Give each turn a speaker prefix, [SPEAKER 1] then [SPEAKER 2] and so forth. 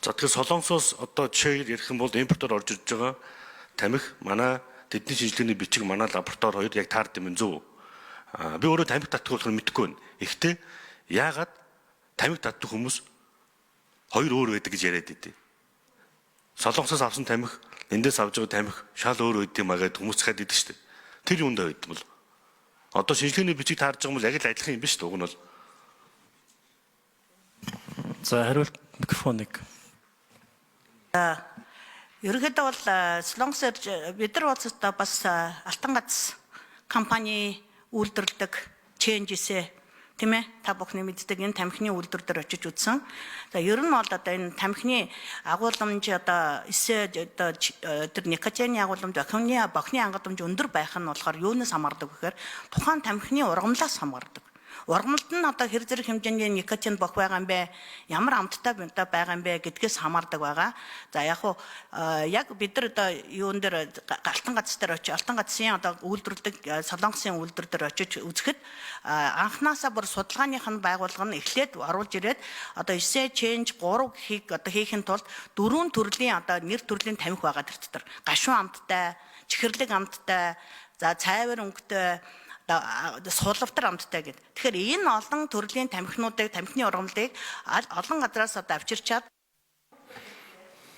[SPEAKER 1] За тэгэхээр Солонгосоос одоо жишээр ярих юм бол импортоор орж ирж байгаа тамхи манай тэдний шинжилгээний бичиг манай лаборатори хоёр яг таард юм зөв. Би өөрөө тамхи татдаг болохоор мэдэхгүй байна. Гэхдээ яагаад тамхи татдаг хүмүүс хоёр өөр байдаг гэж яриад идэв. Солонгосоос авсан тамхи, эндээс авж байгаа тамхи шал өөр үед юм агаад хүмүүс цахаад идэв шүү дээ. Тэр юундаа байд юм бол одоо шинжилгээний бичиг таарж байгаа юм бол яг л адилхан юм биш үү? Уг нь бол.
[SPEAKER 2] За хариулт микрофоныг.
[SPEAKER 3] Ерөнхийдөө бол Солонгосоор бид нар бас Алтан гац компани үйлдвэрлэдэг Changes тийм ээ та бүхний мэддэг энэ тамхины үйлдвэр дээр очиж үзсэн. За ер нь бол одоо энэ тамхины агуулмж одоо тэр никотины агуулмж бохны хангалтмж өндөр байх нь болохоор юунаас хамаардаг гэхээр тухайн тамхины ургамлаас хамаардаг. Ургамалд нь одоо хэр зэрэг хэмжээний никотин бох байгаа юм бэ? Ямар амттай байгаа юм бэ гэдгээс хамаардаг байгаа. За яг уу яг бид нар одоо юун дээр Алтан гац дээр очиж Алтан гацын одоо үйлдвэрлэдэг Солонгосын үйлдвэр дээр очиж үзэхэд анхнаасаа бүр судалгааных нь байгууллага нь эхлээд оруулж ирээд одоо 9 change 3 гэхийг одоо хийхин тулд 4 төрлийн одоо нэр төрлийн тамхи байгаа тэр дотор. Гашуун амттай, чихэрлэг амттай, за цайвар өнгөтэй суулвтар амттай гэдэг. Тэгэхээр энэ олон төрлийн тамхинуудыг, тамхины ургамлыг олон газраас одоо авчирчаад